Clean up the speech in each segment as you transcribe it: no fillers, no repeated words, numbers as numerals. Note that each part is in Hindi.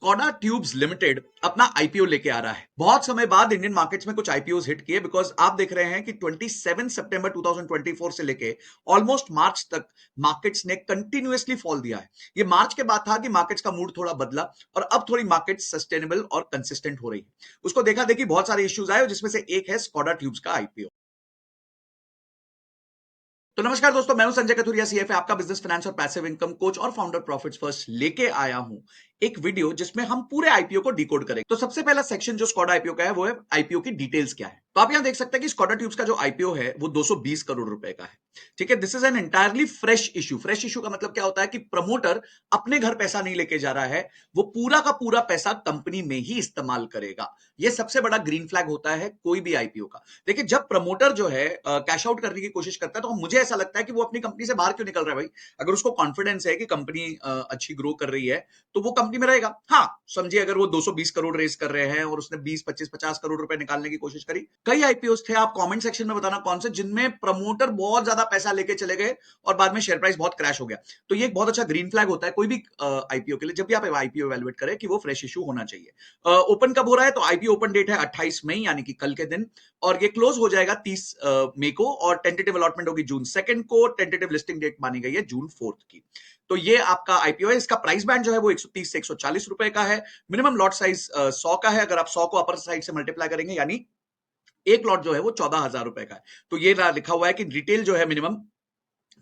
स्कोडा ट्यूब्स लिमिटेड अपना आईपीओ लेके आ रहा है। बहुत समय बाद इंडियन मार्केट्स में कुछ आईपीओ हिट किए, बिकॉज आप देख रहे हैं कि 27 सितंबर 2024 से लेके ऑलमोस्ट मार्च तक मार्केट्स ने कंटिन्यूअसली फॉल दिया है। ये मार्च के बाद था कि मार्केट्स का मूड थोड़ा बदला और अब थोड़ी मार्केट सस्टेनेबल और कंसिस्टेंट हो रही है। उसको देखा देखी बहुत सारे इश्यूज आए, जिसमें से एक है स्कोडा ट्यूब्स का आईपीओ। तो नमस्कार दोस्तों, मैं हूं संजय कथुरिया, सीएफए, आपका बिजनेस फाइनेंस और पैसिव इनकम कोच और फाउंडर प्रॉफिट्स फर्स्ट लेके आया हूं एक वीडियो जिसमें हम पूरे आईपीओ को डिकोड करेंगे। तो सबसे पहला सेक्शन जो स्कोडा आईपीओ का है वो है आईपीओ की डिटेल्स क्या है। तो आप यहां देख सकते हैं कि स्कोडा ट्यूब्स का जो आईपीओ है वो 220 करोड़ रुपए का है। ठीक है, this is an entirely fresh issue. Fresh issue का मतलब क्या होता है कि प्रमोटर अपने घर पैसा नहीं लेके जा रहा है, वो पूरा का पूरा पैसा कंपनी में ही इस्तेमाल करेगा। ये सबसे बड़ा ग्रीन फ्लैग होता है कोई भी आईपीओ का। देखिए, जब प्रमोटर जो है कैश आउट करने की कोशिश करता है तो मुझे ऐसा लगता है कि वो अपनी कंपनी से बाहर क्यों निकल रहा है भाई। अगर उसको कॉन्फिडेंस है कि कंपनी अच्छी ग्रो कर रही है तो वो कंपनी में रहेगा। हाँ, समझिए अगर वो 220 करोड़ रेस कर रहे हैं और उसने 20 25 50 करोड़ रुपए निकालने की कोशिश करी। कई आईपीओस थे, आप कमेंट सेक्शन में बताना कौन से जिनमें प्रमोटर बहुत ज्यादा पैसा लेके चले गए और बाद में शेयर प्राइस बहुत क्रैश हो गया। तो ये एक बहुत अच्छा ग्रीन फ्लैग होता है कोई भी आईपीओ के लिए, जब भी आप आईपीओ इवैल्यूएट करें कि वो फ्रेश इशू होना चाहिए। ओपन कब हो रहा है? तो आईपीओ ओपन डेट है 28 मई यानी कि कल के दिन, और ये क्लोज हो जाएगा 30 मई को, और टेंटेटिव अलॉटमेंट होगी जून 2 को। टेंटेटिव लिस्टिंग डेट मानी गई है जून 4 की। तो ये आपका आईपीओ है। इसका प्राइस बैंड जो है वो 130 से 140 रुपए का है। मिनिमम लॉट साइज 100 का है। अगर आप 100 को अपर साइड से मल्टीप्लाई करेंगे यानी एक लॉट जो है वो 14,000 रुपए का है। तो ये लिखा हुआ है कि रिटेल जो है मिनिमम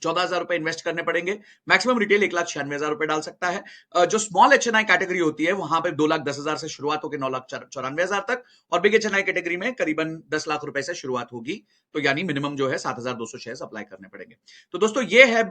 14,000 रुपए इन्वेस्ट करने पड़ेंगे। मैक्सिमम रिटेल 1,96,000 रुपए डाल सकता है। जो स्मॉल एचएनआई कैटेगरी होती है वहां पे 2,10,000 से शुरुआत होकर 9,94,000 तक, और बिग एचएनआई कैटेगरी में करीबन 10 लाख रुपए से शुरुआत होगी। तो यानी मिनिमम जो है 7,200 शेयर अप्लाई करने पड़ेंगे। तो दोस्तों ये है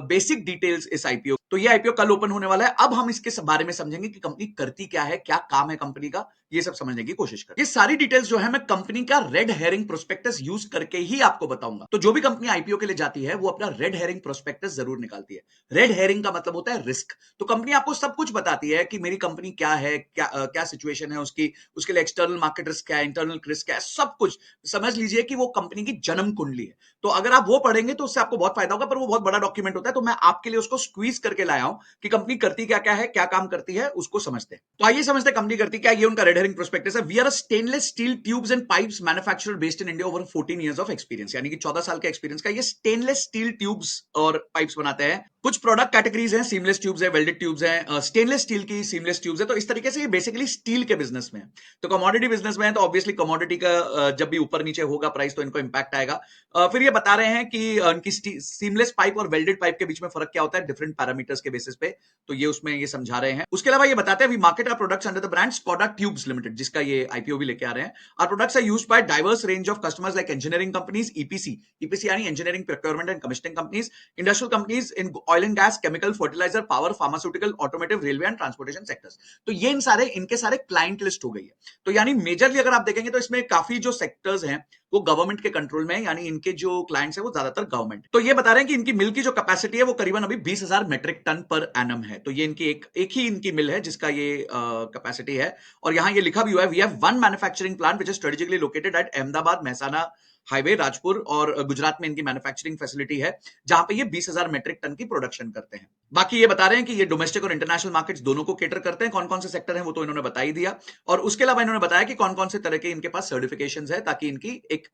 बेसिक डिटेल्स इस आईपीओ। तो ये आईपीओ कल ओपन होने वाला है। अब हम इसके बारे में समझेंगे कि कंपनी करती क्या है, क्या काम है कंपनी का, ये सब समझने की कोशिश करें। ये सारी डिटेल्स जो है मैं कंपनी का रेड हेरिंग प्रोस्पेक्टस यूज करके ही आपको बताऊंगा। तो जो भी कंपनी आईपीओ के लिए जाती है वो अपना रेड हेरिंग प्रोस्पेक्टस जरूर निकालती है। रेड हेरिंग का मतलब होता है रिस्क। तो कंपनी आपको सब कुछ बताती है कि मेरी कंपनी क्या है, क्या सिचुएशन है उसकी, उसके लिए एक्सटर्नल मार्केट रिस्क क्या है, इंटरनल रिस्क क्या है, सब कुछ समझ लीजिए कि वो कंपनी की जन्म कुंडली है। तो अगर आप वो पढ़ेंगे तो उससे आपको बहुत फायदा होगा, पर वो बहुत बड़ा डॉक्यूमेंट होता है, तो मैं आपके लिए उसको स्क्वीज करके लाया हूं कि कंपनी करती क्या क्या है, क्या काम करती है, उसको समझते हैं। तो आइए समझते हैं कंपनी करती क्या। ये उनका रेड हेरिंग प्रोस्पेक्टस है। We are a stainless steel tubes and pipes manufacturer based in India over 14 years of experience, यानी कि 14 साल के एक्सपीरियंस का ये स्टेनलेस स्टील ट्यूब्स और पाइप्स बनाते हैं। कुछ प्रोडक्ट कैटेगरीज हैं, सीमलेस ट्यूब्स है, वेल्डेड ट्यूब्स है, स्टेनलेस स्टील की सीमलेस ट्यूब्स है। तो इस तरीके से ये बेसिकली स्टील के बिजनेस में है। तो कमोडिटी बिजनेस में है, तो ऑब्वियसली कमोडिटी का जब भी ऊपर नीचे होगा प्राइस तो इनको इंपैक्ट आएगा। फिर ये बता रहे हैं कि उनकी सीमलेस पाइप और वेल्डेड पाइप के बीच में फर्क क्या होता है डिफरेंट पैरामीटर्स के बेसिस पे। तो ये उसमें ये समझा रहे हैं। उसके अलावा ये बताते हैं we market our products under the brand Skoda tubes limited, जिसका ये आईपीओ भी लेके आ रहे हैं। Our products are used by diverse range of customers like engineering companies, EPC, EPC यानी engineering procurement and commissioning companies, industrial companies in oil and gas, chemical, fertiliser, power, pharmaceutical, automotive, railway and transportation sectors. तो ये इनके सारे क्लाइंट लिस्ट हो गई है। तो यानी मेजरली अगर आप देखेंगे तो इसमें काफी जो सेक्टर्स हैं वो गवर्नमेंट के कंट्रोल में है, यानी इनके जो क्लाइंट्स हैं वो ज्यादातर गवर्नमेंट। तो ये बता रहे हैं कि इनकी मिल की जो कैपेसिटी है वो करीबन अभी 20,000 मेट्रिक टन पर एनम है। तो ये इनकी एक ही इनकी मिल है जिसका ये कैपेसिटी है। और यहां ये लिखा भी हुआ है, we have one manufacturing plant which is strategically located at Ahmedabad, Mehsana highway, Rajpur, और गुजरात में इनकी मैन्युफैक्चरिंग फैसिलिटी है, जहां पे ये 20,000 मेट्रिक टन की प्रोडक्शन करते हैं। बाकी ये बता रहे हैं कि ये डोमेस्टिक और इंटरनेशनल मार्केट्स दोनों को केटर करते हैं। कौन कौन से सेक्टर हैं वो तो इन्होंने बता ही दिया, और उसके अलावा इन्होंने बताया कि कौन कौन से तरह के इनके पास सर्टिफिकेशंस है, ताकि इनकी एक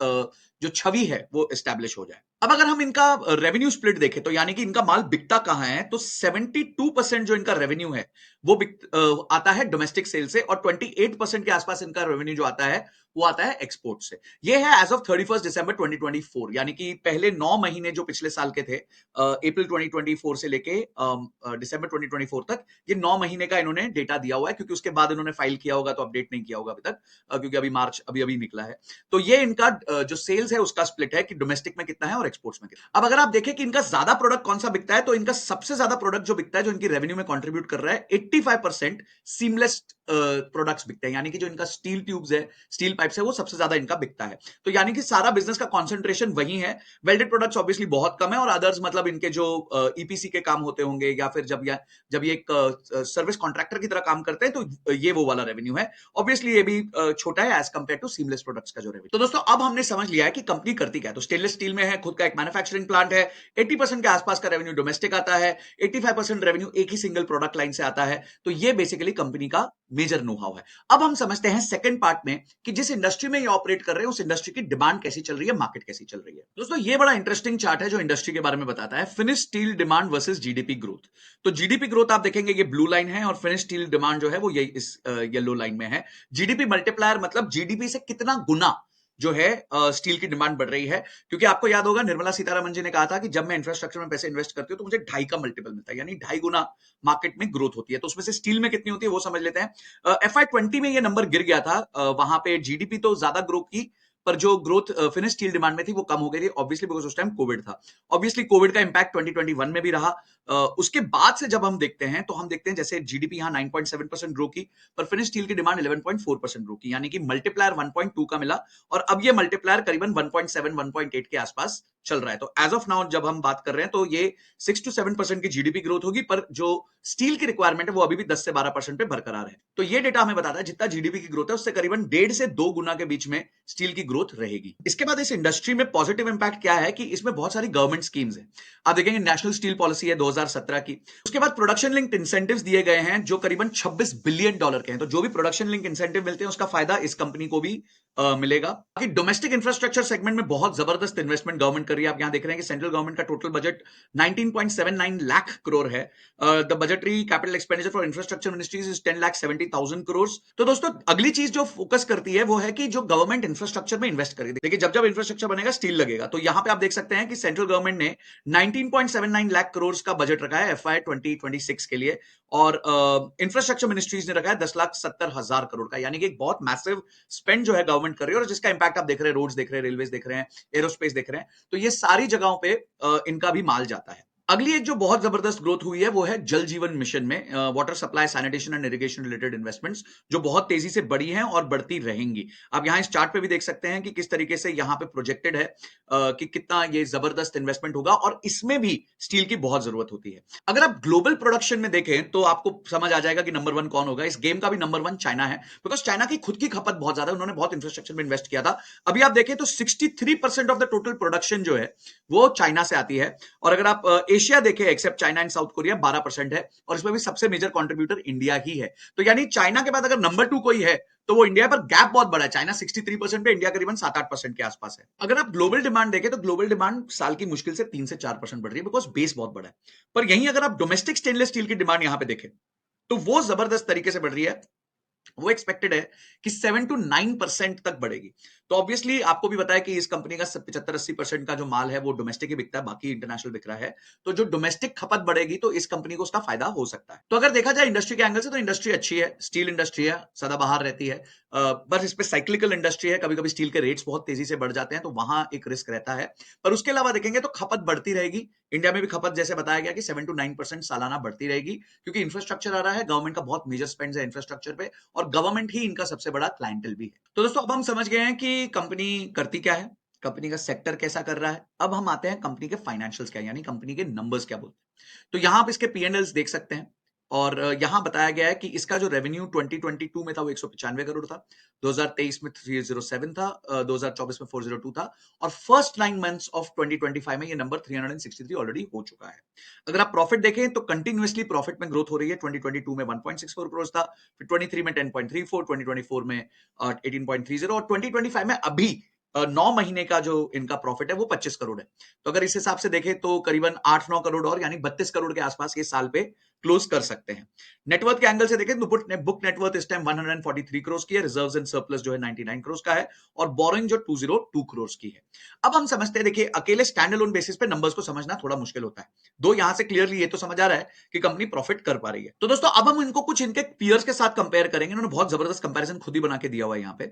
जो छवि है वो एस्टैब्लिश हो जाए। अब अगर हम इनका रेवेन्यू स्प्लिट देखें तो यानी कि इनका माल बिकता कहां है, तो 72% जो इनका रेवेन्यू है वो आता है डोमेस्टिक सेल से, और 28% के आसपास इनका रेवेन्यू जो आता है वो आता है एक्सपोर्ट से। ये है एज ऑफ 31 दिसंबर 2024, यानी कि पहले 9 महीने जो पिछले साल के थे, अप्रैल 2024 से लेके दिसंबर 2024 तक, ये 9 महीने का इन्होंने डेटा दिया हुआ है, क्योंकि उसके बाद इन्होंने फाइल किया होगा तो अपडेट नहीं किया होगा अभी तक, क्योंकि अभी मार्च अभी अभी निकला है। तो ये इनका जो सेल्स है उसका स्प्लिट है कि डोमेस्टिक में कितना है और एक्सपोर्ट्स में कितना। अब अगर आप देखें कि इनका ज्यादा प्रोडक्ट कौन सा बिकता है, तो इनका सबसे ज्यादा प्रोडक्ट जो बिकता है, जो इनकी रेवेन्यू में कंट्रीब्यूट कर रहा है, 85% सीमलेस प्रोडक्ट्स बिकते हैं, यानी कि जो इनका स्टील ट्यूब्स है, स्टील पाइप्स है, वो सबसे ज्यादा इनका बिकता है। तो यानी कि सारा बिजनेस का कंसंट्रेशन वही है। वेल्डेड प्रोडक्ट्स ऑब्वियसली बहुत कम है, और अदर्स मतलब इनके जो ईपीसी के काम होते होंगे, या फिर जब ये एक सर्विस कॉन्ट्रैक्टर की तरह काम करते हैं, तो ये वो वाला रेवेन्यू है। ऑब्वियसली ये भी छोटा है as compare to seamless products का जो रेवेन्यू। तो दोस्तों अब हमने समझ लिया है कि कंपनी करती क्या है। तो स्टेनलेस स्टील में है, खुद का एक मैन्युफैक्चरिंग प्लांट है, 80% के आसपास का रेवेन्यू डोमेस्टिक आता है, 85% रेवेन्यू एक ही सिंगल प्रोडक्ट लाइन से आता है। तो ये बेसिकली कंपनी का मेजर नो हाउ है। अब हम समझते हैं सेकंड पार्ट में कि जिस इंडस्ट्री में ये ऑपरेट कर रहे हैं उस इंडस्ट्री की डिमांड कैसी चल रही है, मार्केट कैसी चल रही है। दोस्तों ये बड़ा इंटरेस्टिंग चार्ट है जो इंडस्ट्री के बारे में बताता है, finish steel demand versus GDP growth. तो जीडीपी ग्रोथ आप देखेंगे ये ब्लू लाइन है और फिनिश स्टील डिमांड जो है वो ये इस येलो लाइन में है। जीडीपी मल्टीप्लायर मतलब जीडीपी से कितना गुना जो है स्टील की डिमांड बढ़ रही है, क्योंकि आपको याद होगा निर्मला सीतारमण जी ने कहा था कि जब मैं इंफ्रास्ट्रक्चर में पैसे इन्वेस्ट करती हूँ तो मुझे 2.5 का मल्टीपल मिलता है, यानी 2.5 गुना मार्केट में ग्रोथ होती है। तो उसमें से स्टील में कितनी होती है वो समझ लेते हैं। FY20 में ये नंबर गिर गया था, वहां पे जीडीपी तो ज्यादा ग्रो की पर जो ग्रोथ फिनिश स्टील डिमांड में थी वो कम हो गई थी, ऑब्वियसली बिकॉज उस टाइम कोविड था। ऑब्वियसली कोविड का इंपैक्ट 2021 में भी रहा। उसके बाद से जब हम देखते हैं तो हम देखते हैं जैसे जीडीपी यहाँ 9.7% ग्रो की पर फिनिश स्टील की डिमांड 11.4% ग्रो की, यानी कि मल्टीप्लायर 1.2 का मिला और अब ये मल्टीप्लायर करीबन 1.7 1.8 के आसपास चल रहा है। तो एज ऑफ नाउ जब हम बात कर रहे हैं तो ये 6 to 7% की जीडीपी ग्रोथ होगी, पर जो स्टील की रिक्वायरमेंट है वो अभी भी 10 से 12% पे बरकरार है। तो ये डेटा हमें बताता है जितना जीडीपी की ग्रोथ है उससे करीबन 1.5 से 2 गुना के बीच में स्टील की ग्रोथ रहेगी। इसके बाद इस इंडस्ट्री में पॉजिटिव इंपैक्ट क्या है कि इसमें बहुत सारी गवर्नमेंट स्कीम्स है। आप देखेंगे नेशनल स्टील पॉलिसी है 2017 की। उसके बाद प्रोडक्शन लिंक्ड इंसेंटिव्स दिए गए हैं जो करीबन $26 बिलियन के हैं। तो जो भी प्रोडक्शन लिंक इंसेंटिव मिलते हैं उसका फायदा इस कंपनी को भी मिलेगा। बाकी डोमेस्टिक इंफ्रास्ट्रक्चर सेगमेंट में बहुत जबरदस्त इन्वेस्टमेंट गवर्नमेंट कर रही है। आप यहां देख रहे हैं कि सेंट्रल गवर्नमेंट का टोटल बजट 19.79 लाख करोड़ है। The budgetary capital expenditure for infrastructure ministries is 10,70,000 crore. तो दोस्तों अगली चीज जो फोकस करती है वो है कि जो गवर्नमेंट इंफ्रास्ट्रक्चर में इन्वेस्ट करेगी। देखिए जब जब इंफ्रास्ट्रक्चर बनेगा स्टील लगेगा। तो यहां पे आप देख सकते हैं कि सेंट्रल गवर्नमेंट ने 19.79 लाख करोड़ का बजट रखा है FY2026 के लिए और इंफ्रास्ट्रक्चर मिनिस्ट्रीज ने रखा है 10,70,000 करोड़ का, यानी कि एक बहुत मैसिव स्पेंड जो है गवर्नमेंट कर रही है और जिसका इंपैक्ट आप देख रहे हैं, रोड्स देख रहे हैं, रेलवेज देख रहे हैं, एरोस्पेस देख रहे हैं। तो ये सारी जगहों पे इनका भी माल जाता है। अगली एक जो बहुत जबरदस्त ग्रोथ हुई है वो है जल जीवन मिशन में water supply sanitation and irrigation related investments जो बहुत तेजी से बढ़ी हैं और बढ़ती रहेंगी। आप यहां इस चार्ट पे भी देख सकते हैं कि किस तरीके से यहां पे प्रोजेक्टेड है कि कितना ये जबरदस्त इन्वेस्टमेंट होगा और इसमें भी स्टील की बहुत जरूरत होती है। अगर आप ग्लोबल प्रोडक्शन में देखें तो आपको समझ आ जाएगा कि नंबर 1 कौन होगा। इस गेम का भी नंबर 1 चाइना है, बिकॉज चाइना की खुद की खपत बहुत ज्यादा है, उन्होंने बहुत इंफ्रास्ट्रक्चर में इन्वेस्ट किया था। अभी आप देखें तो 63% ऑफ द टोटल प्रोडक्शन जो है वो चाइना से आती है। और अगर आप एशिया देखें accept China and south Korea 12% है और इसमें भी सबसे मेजर कंट्रीब्यूटर इंडिया ही है। तो यानी चाइना के बाद अगर नंबर 2 कोई है तो वो इंडिया, पर गैप बहुत बड़ा है। चाइना 63% पे, इंडिया करीबन 7-8% के आसपास है। अगर आप ग्लोबल डिमांड देखें तो ग्लोबल डिमांड साल की मुश्किल से 3 से 4% बढ़ रही है, बिकॉज बेस बहुत बड़ा है। पर यहीं अगर आप डोमेस्टिक स्टेनलेस स्टील की डिमांड यहां पे देखें तो वो जबरदस्त तरीके से बढ़ रही है। वो एक्सपेक्टेड है कि 7 to 9% तक बढ़ेगी। तो ऑब्वियसली आपको भी पता है कि इस कंपनी का 75-80% का जो माल है वो डोमेस्टिक ही बिकता है, बाकी इंटरनेशनल बिक रहा है। तो जो डोमेस्टिक खपत बढ़ेगी तो इस कंपनी को उसका फायदा हो सकता है। तो अगर देखा जाए इंडस्ट्री के एंगल से तो इंडस्ट्री अच्छी है, स्टील इंडस्ट्री है, सदाबहार रहती है। बस इस पे साइक्लिकल इंडस्ट्री है, कभी कभी स्टील के रेट्स बहुत तेजी से बढ़ जाते हैं तो वहां एक रिस्क रहता है। पर उसके अलावा देखेंगे तो खपत बढ़ती रहेगी। इंडिया में भी खपत जैसे बताया गया कि 7 to 9% सालाना बढ़ती रहेगी, क्योंकि इंफ्रास्ट्रक्चर आ रहा है, गवर्नमेंट का बहुत मेजर स्पेंड है इंफ्रास्ट्रक्चर पे और गवर्नमेंट ही इनका सबसे बड़ा क्लाइंटल भी है। तो दोस्तों अब हम समझ गए हैं कि कंपनी करती क्या है, कंपनी का सेक्टर कैसा कर रहा है। अब हम आते हैं कंपनी के फाइनेंशियल्स क्या है, यानी कंपनी के नंबर्स क्या बोलते हैं। तो यहां आप इसके P&Ls देख सकते हैं और यहां बताया गया है कि इसका जो रेवेन्यू 2022 में था वो 195 करोड़ था, 2023 में 307 था, 2024 में 402 था और फर्स्ट 9 मंथ्स ऑफ 2025 में ये नंबर 363 ऑलरेडी हो चुका है। अगर आप प्रॉफिट देखें तो कंटिन्यूअसली प्रॉफिट में ग्रोथ हो रही है। 2022 में 1.64 करोड़ था, फिर 23 में 10.34, 2024 में 18.30 और 2025 में अभी 9 महीने का जो इनका प्रॉफिट है वो 25 करोड़ है। तो अगर इस हिसाब से देखें तो करीबन 8-9 करोड़ और यानी 32 करोड़ के आसपास ये साल पे क्लोज कर सकते हैं। नेटवर्थ के एंगल से देखें तो बुक नेटवर्थ इस टाइम 143 करोड़ की है, रिजर्व्स एंड सरप्लस जो है 99 करोड़ का है और बोरिंग जो 202 करोड़ की है। अब हम समझते हैं, देखिए अकेले स्टैंड अलोन बेसिस पे नंबर्स को समझना थोड़ा मुश्किल होता है। दो यहां से क्लियरली ये तो समझ आ रहा है कि कंपनी प्रॉफिट कर पा रही है। तो दोस्तों अब हम इनको कुछ इनके पीयर्स के साथ कंपेयर करेंगे। इन्होंने बहुत जबरदस्त कंपैरिजन खुद ही बना के दिया हुआ है यहाँ पे।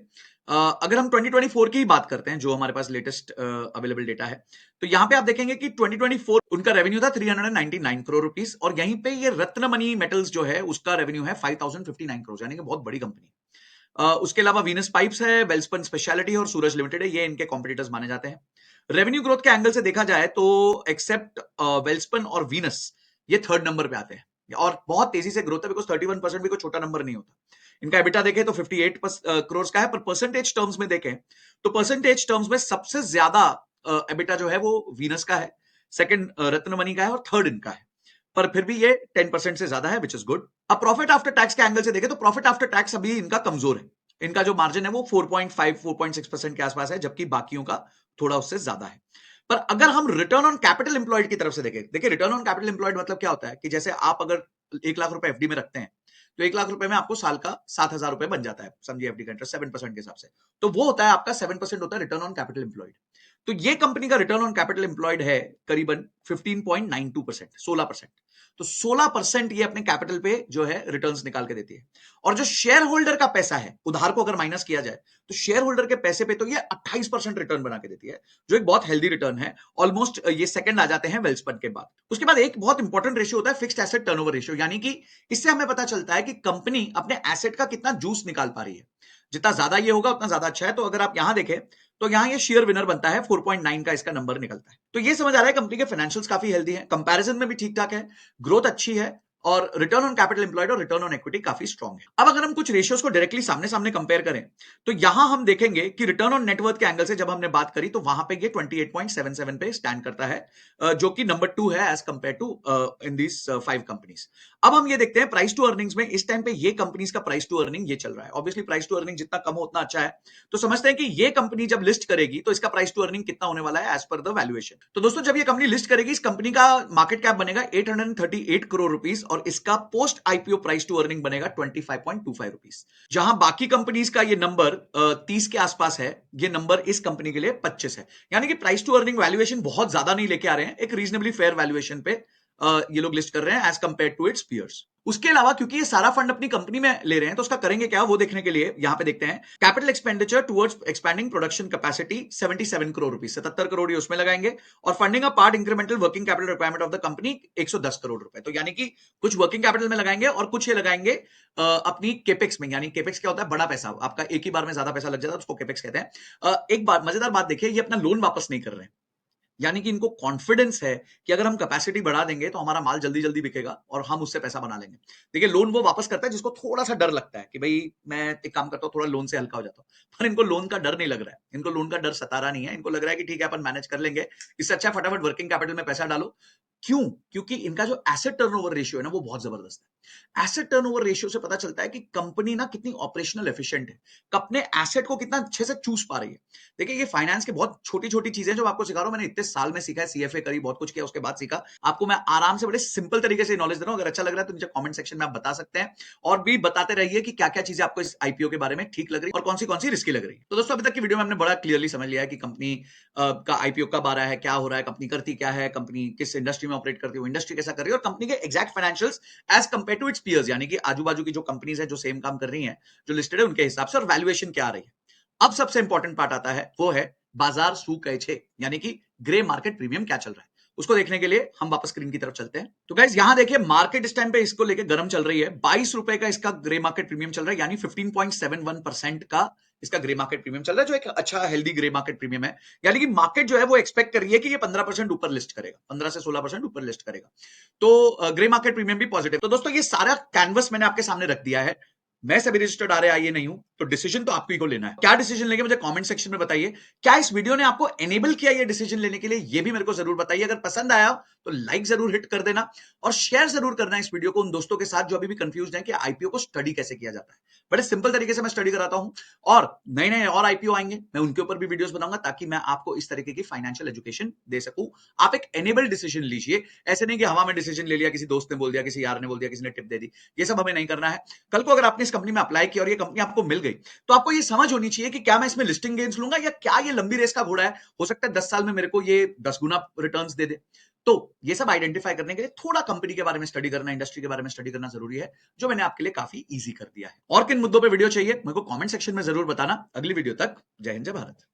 अगर हम 2024 की ही बात करते हैं जो हमारे पास लेटेस्ट अवेलेबल डेटा है, तो यहां पे आप देखेंगे कि 2024 उनका रेवेन्यू था 399 करोड़ रुपीस और यहीं पे ये रत्नमणि मेटल्स जो है उसका रेवेन्यू है 5059 करोड़, यानी कि बहुत बड़ी कंपनी। उसके अलावा वीनस पाइप्स है, वेल्सपन स्पेशलिटी और सूरज लिमिटेड है, ये इनके कॉम्पिटिटर्स माने जाते हैं। रेवेन्यू ग्रोथ के एंगल से देखा जाए तो एक्सेप्ट वेल्सपन और वीनस ये थर्ड नंबर पे आते हैं और बहुत तेजी से ग्रोथ है, बिकॉज 31% भी कोई छोटा नंबर नहीं होता। इनका एबिटा देखें तो 58 करोड़ का है, पर परसेंटेज टर्म्स में देखें तो परसेंटेज टर्म्स में सबसे ज्यादा एबिटा जो है वो वीनस का है, सेकंड रत्नमणि का है और थर्ड इनका है। पर फिर भी ये 10% से ज्यादा है, विच इज गुड। अब प्रॉफिट आफ्टर टैक्स के एंगल से देखें तो प्रॉफिट आफ्टर टैक्स अभी इनका कमजोर है। इनका जो मार्जिन है वो 4.5 4.6% के आसपास है, जबकि बाकियों का थोड़ा उससे ज्यादा है। पर अगर हम रिटर्न ऑन कैपिटल एम्प्लॉयड की तरफ से देखें, देखिए रिटर्न ऑन कैपिटल एम्प्लॉयड मतलब क्या होता है कि जैसे आप अगर 1 लाख रुपए एफडी में रखते हैं तो 1 लाख रुपए में आपको साल का 7,000 रुपए बन जाता है, समझिए एफडी का इंटरेस्ट 7% के हिसाब से। तो वो होता है आपका 7% होता है रिटर्न ऑन कैपिटल एम्प्लॉयड। तो ये कंपनी का रिटर्न ऑन कैपिटल एम्प्लॉयड है करीबन 15.92%, 16%। तो 16% ये अपने कैपिटल पे जो है रिटर्न्स निकाल के देती है। और जो शेयर होल्डर का पैसा है, उधार को अगर माइनस किया जाए तो शेयर होल्डर के पैसे पे तो ये 28% रिटर्न बना के देती है, जो एक बहुत हेल्दी रिटर्न है। ऑलमोस्ट ये सेकंड आ जाते हैं वेल्सपन के बाद। उसके बाद एक बहुत इंपॉर्टेंट रेशियो होता है फिक्स्ड एसेट टर्नओवर रेशियो, यानी कि इससे हमें पता चलता है कि कंपनी अपने एसेट का कितना जूस निकाल पा रही है। जितना ज्यादा ये होगा उतना ज्यादा अच्छा है। तो अगर आप यहां देखें तो यहां ये शेयर विनर बनता है, 4.9 का इसका नंबर निकलता है। तो ये समझ आ रहा है कंपनी के फाइनेंशियल्स काफी हेल्दी है, कंपैरिजन में भी ठीक ठाक है, ग्रोथ अच्छी है, और रिटर्न ऑन कैपिटल एम्प्लॉयड और रिटर्न ऑन इक्विटी काफी स्ट्रांग है। अब अगर हम कुछ रेशियोज को डायरेक्टली सामने सामने कंपेयर करें तो यहां हम देखेंगे कि रिटर्न ऑन नेटवर्थ के एंगल से जब हमने बात करी तो वहां पे ये 28.77 पे स्टैंड करता है, जो कि नंबर 2 है as compare to in this 5 companies. अब हम ये देखते हैं प्राइस टू अर्निंग्स में, इस टाइम पे ये कंपनीज का प्राइस टू अर्निंग ये चल रहा है। ऑब्वियसली प्राइस टू अर्निंग जितना कम हो उतना अच्छा है। तो समझते हैं कि ये कंपनी जब लिस्ट करेगी तो इसका प्राइस टू अर्निंग कितना होने वाला है एज पर द वैल्यूएशन। तो दोस्तों जब ये कंपनी लिस्ट करेगी, इस कंपनी का मार्केट कैप बनेगा 838 करोड़ रुपीस और इसका post IPO price to earning बनेगा 25.25 रुपीस। जहां बाकी कंपनीज का ये नंबर 30 के आसपास है, ये नंबर इस कंपनी के लिए 25 है। यानी कि प्राइस टू अर्निंग वैल्यूएशन बहुत ज्यादा नहीं लेके आ रहे हैं, एक रीजनेबली फेयर वैल्यूएशन पे ये लोग लिस्ट कर रहे हैं as compare to its peers. उसके अलावा क्योंकि ये सारा फंड अपनी कंपनी में ले रहे हैं तो उसका करेंगे क्या वो देखने के लिए यहां पे देखते हैं capital expenditure towards expanding production capacity 77 crore rupees, 77 crore ये उसमें लगाएंगे, और funding a part incremental working capital requirement of the company 110 crore रुपए। तो यानी कि कुछ वर्किंग कैपिटल में लगाएंगे और कुछ ये लगाएंगे अपनी केपेक्स में। यानी केपेक्स क्या होता है, बड़ा पैसा, आपका एक ही बार में ज्यादा पैसा लग जाता है, उसको केपेक्स कहते हैं। एक बात मजेदार बात देखिए, ये अपना लोन वापस नहीं कर रहे हैं, यानी कि इनको कॉन्फिडेंस है कि अगर हम कैपेसिटी बढ़ा देंगे तो हमारा माल जल्दी जल्दी बिकेगा और हम उससे पैसा बना लेंगे। देखिए लोन वो वापस करता है जिसको थोड़ा सा डर लगता है कि भाई मैं एक काम करता हूँ, थोड़ा लोन से हल्का हो जाता हूँ। पर इनको लोन का डर नहीं लग रहा है, इनको लोन का डर सता रहा नहीं है, इनको लग रहा है कि ठीक है अपन मैनेज कर लेंगे, इससे अच्छा फटाफट वर्किंग कैपिटल में पैसा डालो। क्यों? क्योंकि इनका जो एसेट टर्नओवर रेशियो है ना वो बहुत जबरदस्त है। एसेट टर्नओवर रेशियो से पता चलता है कि कंपनी ना कितनी ऑपरेशनल एफिशिएंट है, अपने एसेट को कितना अच्छे से चूस पा रही है। देखिए ये फाइनेंस की बहुत छोटी छोटी चीजें जो आपको सिखा रहा हूं, मैंने इतने साल में सीखा है, सीएफए करी, बहुत कुछ किया, उसके बाद सीखा। आपको मैं आराम से बड़े सिंपल तरीके से नॉलेज दे रहा हूं। अगर अच्छा लग रहा है तो नीचे कमेंट सेक्शन में आप बता सकते हैं, और भी बताते रहिए कि क्या क्या चीजें आपको इस आईपीओ के बारे में ठीक लग रही है और कौन सी रिस्की लग रही है। तो दोस्तों अभी तक की वीडियो में हमने बड़ा क्लियरली समझ लिया है कि कंपनी का आईपीओ कब आ रहा है, क्या हो रहा है, कंपनी करती क्या है, कंपनी किस इंडस्ट्री में ऑपरेट करती है, इंडस्ट्री कैसा कर रही है, और कंपनी के exact financials as compare to its peers, यानी कि आजू बाजू की जो कंपनीज है जो सेम काम कर रही है, जो लिस्टेड है, उनके हिसाब से, और वैल्यूएशन क्या आ रही है। अब सबसे इंपॉर्टेंट पार्ट आता है, वो है बाजार सू कैचे, यानी कि ग्रे मार्केट प्रीमियम क्या चल रहा है। उसको देखने के लिए हम वापस स्क्रीन की तरफ चलते हैं। तो गाइस यहां देखिए मार्केट इस टाइम पे इसको लेके गर्म चल रही है। 22 रुपए का इसका ग्रे मार्केट प्रीमियम चल रहा है, यानी 15.71% का इसका ग्रे मार्केट प्रीमियम चल रहा है, जो एक अच्छा हेल्दी ग्रे मार्केट प्रीमियम है। यानी कि मार्केट जो है वो एक्सपेक्ट कर रही है कि ये 15% ऊपर लिस्ट करेगा, 15 से 16% ऊपर लिस्ट करेगा। तो ग्रे मार्केट प्रीमियम भी पॉजिटिव। तो दोस्तों ये सारा कैनवस मैंने आपके सामने रख दिया है। मैं सभी रजिस्टर्ड आरआई नहीं हूं, तो डिसीजन तो आपको ही को लेना है। क्या डिसीजन लेंगे मुझे कमेंट सेक्शन में बताइए। क्या इस वीडियो ने आपको एनेबल किया ये डिसीजन लेने के लिए, ये भी मेरे को जरूर बताइए। अगर पसंद आया तो लाइक जरूर हिट कर देना, और शेयर जरूर करना इस वीडियो को उन दोस्तों के साथ जो अभी भी कंफ्यूज हैं कि आईपीओ को स्टडी कैसे किया जाता है। बड़े सिंपल तरीके से मैं स्टडी कराता हूं, और नए नए और आईपीओ आएंगे, मैं उनके ऊपर भी वीडियोस बनाऊंगा, ताकि मैं आपको इस तरीके की फाइनेंशियल एजुकेशन दे सकूं। आप एक एनेबल डिसीजन लीजिए, ऐसे नहीं कि हवा में डिसीजन ले लिया, किसी दोस्त ने बोल दिया, किसी यार ने बोल दिया, किसी ने टिप दे दी। ये सब हमें नहीं करना है। कल को अगर आपने इस कंपनी में अप्लाई किया और ये कंपनी आपको मिल गई, तो आपको ये समझ होनी चाहिए कि क्या मैं इसमें लिस्टिंग गेन्स लूंगा, या क्या ये लंबी रेस का घोड़ा है, हो सकता है 10 साल में मेरे को ये 10 गुना रिटर्न्स दे दे। तो ये सब आइडेंटिफाई करने के लिए थोड़ा कंपनी के बारे में स्टडी करना, इंडस्ट्री के बारे में स्टडी करना जरूरी है, जो मैंने आपके लिए काफी इजी कर दिया है। और किन मुद्दों पे वीडियो चाहिए मेरे को कमेंट सेक्शन में जरूर बताना। अगली वीडियो तक जय हिंद, जय भारत।